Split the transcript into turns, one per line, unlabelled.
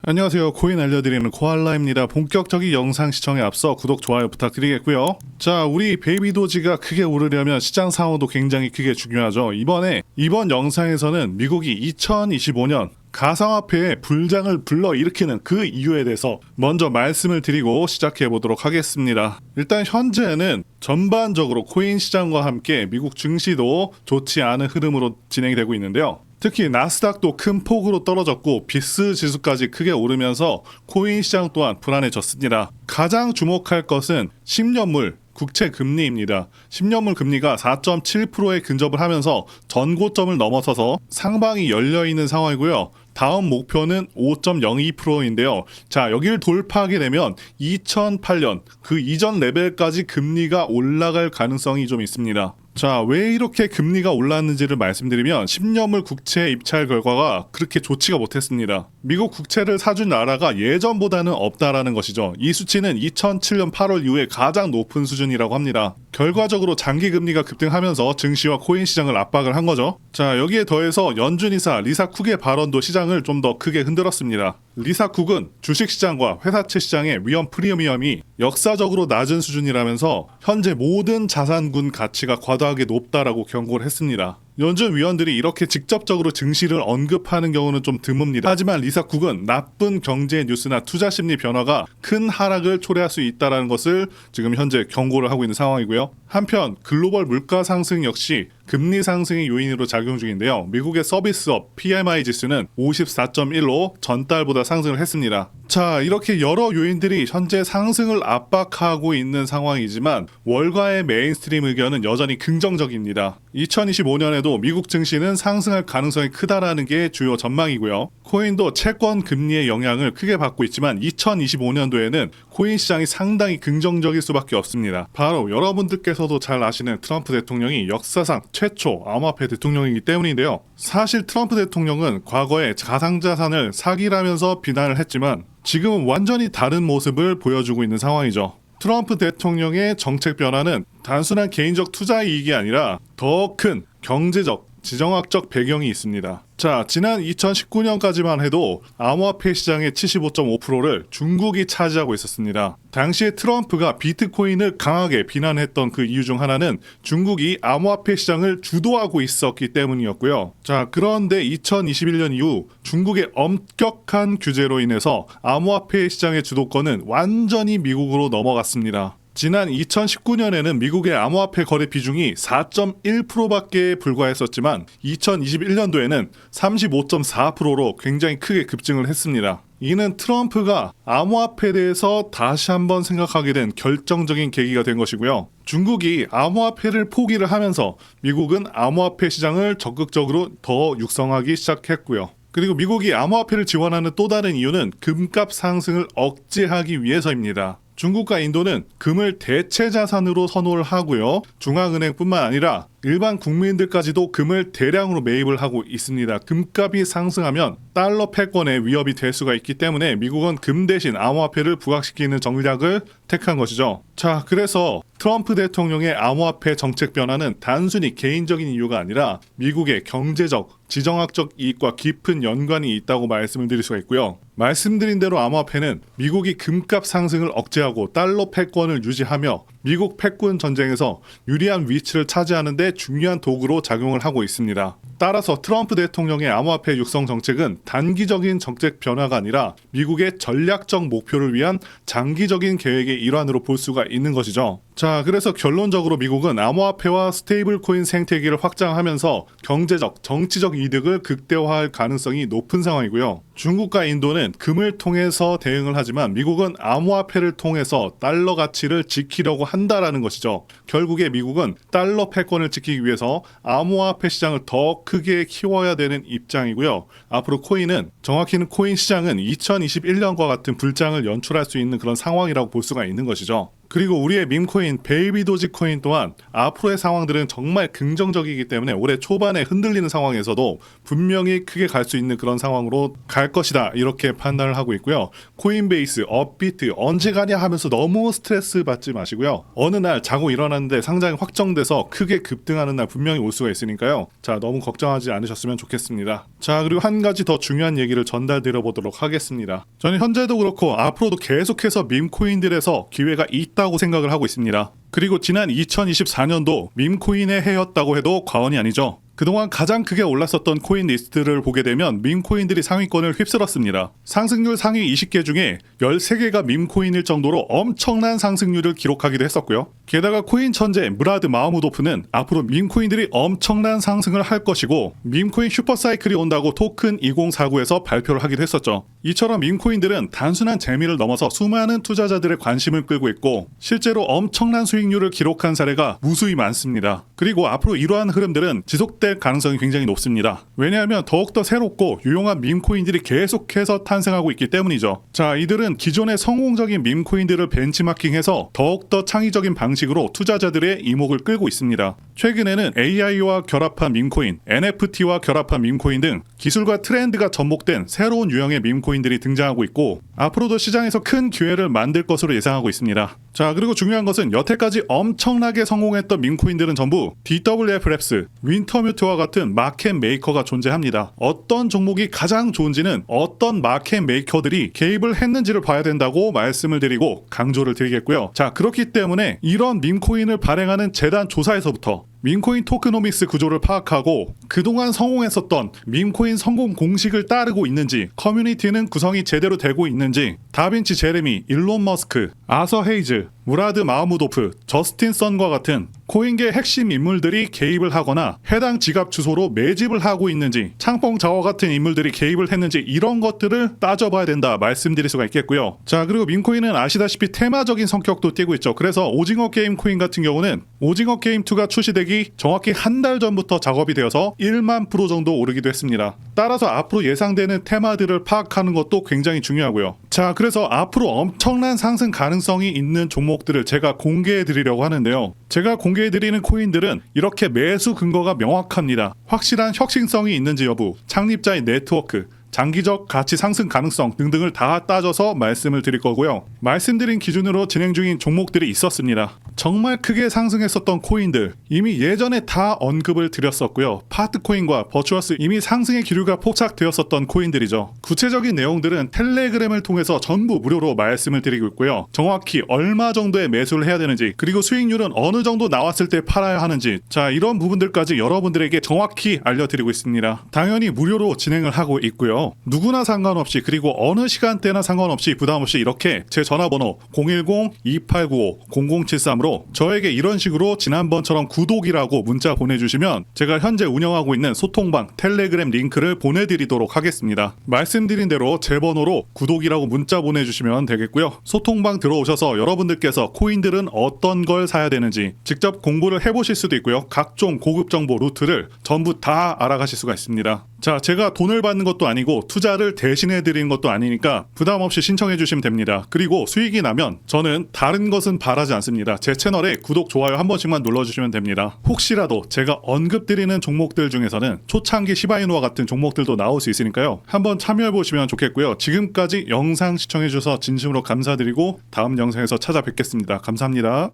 안녕하세요. 코인 알려드리는 코알라입니다. 본격적인 영상 시청에 앞서 구독, 좋아요 부탁드리겠고요. 자, 우리 베이비도지가 크게 오르려면 시장 상황도 굉장히 크게 중요하죠. 이번 영상에서는 미국이 2025년 가상화폐의 불장을 불러일으키는 그 이유에 대해서 먼저 말씀을 드리고 시작해 보도록 하겠습니다. 일단 현재는 전반적으로 코인 시장과 함께 미국 증시도 좋지 않은 흐름으로 진행이 되고 있는데요. 특히 나스닥도 큰 폭으로 떨어졌고 비스 지수까지 크게 오르면서 코인 시장 또한 불안해졌습니다. 가장 주목할 것은 10년물 국채 금리입니다. 10년물 금리가 4.7%에 근접을 하면서 전고점을 넘어서서 상방이 열려있는 상황이고요. 다음 목표는 5.02%인데요. 자, 여기를 돌파하게 되면 2008년 그 이전 레벨까지 금리가 올라갈 가능성이 좀 있습니다. 자, 왜 이렇게 금리가 올랐는지를 말씀드리면 10년물 국채 입찰 결과가 그렇게 좋지가 못했습니다. 미국 국채를 사준 나라가 예전보다는 없다라는 것이죠. 이 수치는 2007년 8월 이후에 가장 높은 수준이라고 합니다. 결과적으로 장기 금리가 급등하면서 증시와 코인 시장을 압박을 한 거죠. 자, 여기에 더해서 연준이사 리사 쿡의 발언도 시장을 좀 더 크게 흔들었습니다. 리사 쿡은 주식시장과 회사채 시장의 위험 프리미엄이 역사적으로 낮은 수준이라면서 현재 모든 자산군 가치가 과도하게 높다라고 경고를 했습니다. 연준 위원들이 이렇게 직접적으로 증시를 언급하는 경우는 좀 드뭅니다. 하지만 리사 쿡은 나쁜 경제 뉴스나 투자 심리 변화가 큰 하락을 초래할 수 있다는 것을 지금 현재 경고를 하고 있는 상황이고요. 한편 글로벌 물가 상승 역시 금리 상승의 요인으로 작용 중인데요. 미국의 서비스업 PMI 지수는 54.1로 전달보다 상승을 했습니다. 자, 이렇게 여러 요인들이 현재 상승을 압박하고 있는 상황이지만 월가의 메인스트림 의견은 여전히 긍정적입니다. 2025년에도 미국 증시는 상승할 가능성이 크다라는 게 주요 전망이고요. 코인도 채권 금리의 영향을 크게 받고 있지만 2025년도에는 코인 시장이 상당히 긍정적일 수밖에 없습니다. 바로 여러분들께서도 잘 아시는 트럼프 대통령이 역사상 최초 암호화폐 대통령이기 때문인데요. 사실 트럼프 대통령은 과거에 가상자산을 사기라면서 비난을 했지만 지금은 완전히 다른 모습을 보여주고 있는 상황이죠. 트럼프 대통령의 정책 변화는 단순한 개인적 투자 이익이 아니라 더 큰 경제적, 지정학적 배경이 있습니다. 자, 지난 2019년까지만 해도 암호화폐 시장의 75.5%를 중국이 차지하고 있었습니다. 당시에 트럼프가 비트코인을 강하게 비난했던 그 이유 중 하나는 중국이 암호화폐 시장을 주도하고 있었기 때문이었고요. 자, 그런데 2021년 이후 중국의 엄격한 규제로 인해서 암호화폐 시장의 주도권은 완전히 미국으로 넘어갔습니다. 지난 2019년에는 미국의 암호화폐 거래 비중이 4.1%밖에 불과했었지만 2021년도에는 35.4%로 굉장히 크게 급증을 했습니다. 이는 트럼프가 암호화폐에 대해서 다시 한번 생각하게 된 결정적인 계기가 된 것이고요. 중국이 암호화폐를 포기를 하면서 미국은 암호화폐 시장을 적극적으로 더 육성하기 시작했고요. 그리고 미국이 암호화폐를 지원하는 또 다른 이유는 금값 상승을 억제하기 위해서입니다. 중국과 인도는 금을 대체 자산으로 선호를 하고요. 중앙은행뿐만 아니라 일반 국민들까지도 금을 대량으로 매입을 하고 있습니다. 금값이 상승하면 달러 패권의 위협이 될 수가 있기 때문에 미국은 금 대신 암호화폐를 부각시키는 전략을 택한 것이죠. 자, 그래서 트럼프 대통령의 암호화폐 정책 변화는 단순히 개인적인 이유가 아니라 미국의 경제적, 지정학적 이익과 깊은 연관이 있다고 말씀을 드릴 수가 있고요. 말씀드린 대로 암호화폐는 미국이 금값 상승을 억제하고 달러 패권을 유지하며 미국 패권 전쟁에서 유리한 위치를 차지하는 데 중요한 도구로 작용을 하고 있습니다. 따라서 트럼프 대통령의 암호화폐 육성 정책은 단기적인 정책 변화가 아니라 미국의 전략적 목표를 위한 장기적인 계획의 일환으로 볼 수가 있는 것이죠. 자, 그래서 결론적으로 미국은 암호화폐와 스테이블 코인 생태계를 확장하면서 경제적, 정치적 이득을 극대화할 가능성이 높은 상황이고요. 중국과 인도는 금을 통해서 대응을 하지만 미국은 암호화폐를 통해서 달러 가치를 지키려고 한다라는 것이죠. 결국에 미국은 달러 패권을 지키기 위해서 암호화폐 시장을 더 크게 키워야 되는 입장이고요. 앞으로 코인은, 정확히는 코인 시장은 2021년과 같은 불장을 연출할 수 있는 그런 상황이라고 볼 수가 있는 것이죠. 그리고 우리의 밈코인 베이비 도지 코인 또한 앞으로의 상황들은 정말 긍정적이기 때문에 올해 초반에 흔들리는 상황에서도 분명히 크게 갈 수 있는 그런 상황으로 갈 것이다, 이렇게 판단을 하고 있고요. 코인베이스, 업비트 언제 가냐 하면서 너무 스트레스 받지 마시고요. 어느 날 자고 일어났는데 상장이 확정돼서 크게 급등하는 날 분명히 올 수가 있으니까요. 자, 너무 걱정하지 않으셨으면 좋겠습니다. 자, 그리고 한 가지 더 중요한 얘기를 전달드려 보도록 하겠습니다. 저는 현재도 그렇고 앞으로도 계속해서 밈코인들에서 기회가 있다고 생각을 하고 있습니다. 그리고 지난 2024년도 밈코인의 해였다고 해도 과언이 아니죠. 그동안 가장 크게 올랐었던 코인 리스트를 보게 되면 밈코인들이 상위권을 휩쓸었습니다. 상승률 상위 20개 중에 13개가 밈코인일 정도로 엄청난 상승률을 기록하기도 했었고요. 게다가 코인 천재 무라드 마흐무도프는 앞으로 밈코인들이 엄청난 상승을 할 것이고 밈코인 슈퍼사이클이 온다고 토큰 2049에서 발표를 하기도 했었죠. 이처럼 밈코인들은 단순한 재미를 넘어서 수많은 투자자들의 관심을 끌고 있고 실제로 엄청난 수익률을 기록한 사례가 무수히 많습니다. 그리고 앞으로 이러한 흐름들은 지속될 가능성이 굉장히 높습니다. 왜냐하면 더욱더 새롭고 유용한 밈코인들이 계속해서 탄생하고 있기 때문이죠. 자, 이들은 기존의 성공적인 밈코인들을 벤치마킹해서 더욱더 창의적인 방식으로 투자자들의 이목을 끌고 있습니다. 최근에는 AI와 결합한 밈코인, NFT와 결합한 밈코인 등 기술과 트렌드가 접목된 새로운 유형의 밈코인들이 등장하고 있고 앞으로도 시장에서 큰 기회를 만들 것으로 예상하고 있습니다. 자, 그리고 중요한 것은 여태까지 엄청나게 성공했던 밈코인들은 전부 DWF 랩스, 윈터뮤트와 같은 마켓 메이커가 존재합니다. 어떤 종목이 가장 좋은지는 어떤 마켓 메이커들이 개입을 했는지를 봐야 된다고 말씀을 드리고 강조를 드리겠고요. 자, 그렇기 때문에 이런 밈코인을 발행하는 재단 조사에서부터 밈코인 토크노믹스 구조를 파악하고 그동안 성공했었던 밈코인 성공 공식을 따르고 있는지, 커뮤니티는 구성이 제대로 되고 있는지, 다빈치 제레미, 일론 머스크, 아서 헤이즈, 무라드 마흐무도프, 저스틴 선과 같은 코인계 핵심 인물들이 개입을 하거나 해당 지갑 주소로 매집을 하고 있는지, 창펑 자워 같은 인물들이 개입을 했는지 이런 것들을 따져봐야 된다 말씀드릴 수가 있겠고요. 자, 그리고 밈코인은 아시다시피 테마적인 성격도 띠고 있죠. 그래서 오징어 게임 코인 같은 경우는 오징어 게임 2가 출시되기 정확히 한 달 전부터 작업이 되어서 1만 프로 정도 오르기도 했습니다. 따라서 앞으로 예상되는 테마들을 파악하는 것도 굉장히 중요하고요. 자, 그래서 앞으로 엄청난 상승 가능성이 있는 종목들을 제가 공개해 드리려고 하는데요. 제가 공개해 드리는 코인들은 이렇게 매수 근거가 명확합니다. 확실한 혁신성이 있는지 여부, 창립자의 네트워크, 장기적 가치 상승 가능성 등등을 다 따져서 말씀을 드릴 거고요. 말씀드린 기준으로 진행 중인 종목들이 있었습니다. 정말 크게 상승했었던 코인들 이미 예전에 다 언급을 드렸었고요. 파트코인과 버추어스 이미 상승의 기류가 포착되었었던 코인들이죠. 구체적인 내용들은 텔레그램을 통해서 전부 무료로 말씀을 드리고 있고요. 정확히 얼마 정도의 매수를 해야 되는지, 그리고 수익률은 어느 정도 나왔을 때 팔아야 하는지, 자, 이런 부분들까지 여러분들에게 정확히 알려드리고 있습니다. 당연히 무료로 진행을 하고 있고요. 누구나 상관없이, 그리고 어느 시간대나 상관없이 부담없이 이렇게 제 전화번호 010-2895-0073으로 저에게 이런 식으로 지난번처럼 구독이라고 문자 보내주시면 제가 현재 운영하고 있는 소통방 텔레그램 링크를 보내드리도록 하겠습니다. 말씀드린 대로 제 번호로 구독이라고 문자 보내주시면 되겠고요. 소통방 들어오셔서 여러분들께서 코인들은 어떤 걸 사야 되는지 직접 공부를 해보실 수도 있고요. 각종 고급 정보 루트를 전부 다 알아가실 수가 있습니다. 자, 제가 돈을 받는 것도 아니고 투자를 대신해 드리는 것도 아니니까 부담 없이 신청해 주시면 됩니다. 그리고 수익이 나면 저는 다른 것은 바라지 않습니다. 제 채널에 구독, 좋아요 한 번씩만 눌러주시면 됩니다. 혹시라도 제가 언급드리는 종목들 중에서는 초창기 시바이누와 같은 종목들도 나올 수 있으니까요. 한번 참여해 보시면 좋겠고요. 지금까지 영상 시청해 주셔서 진심으로 감사드리고 다음 영상에서 찾아뵙겠습니다. 감사합니다.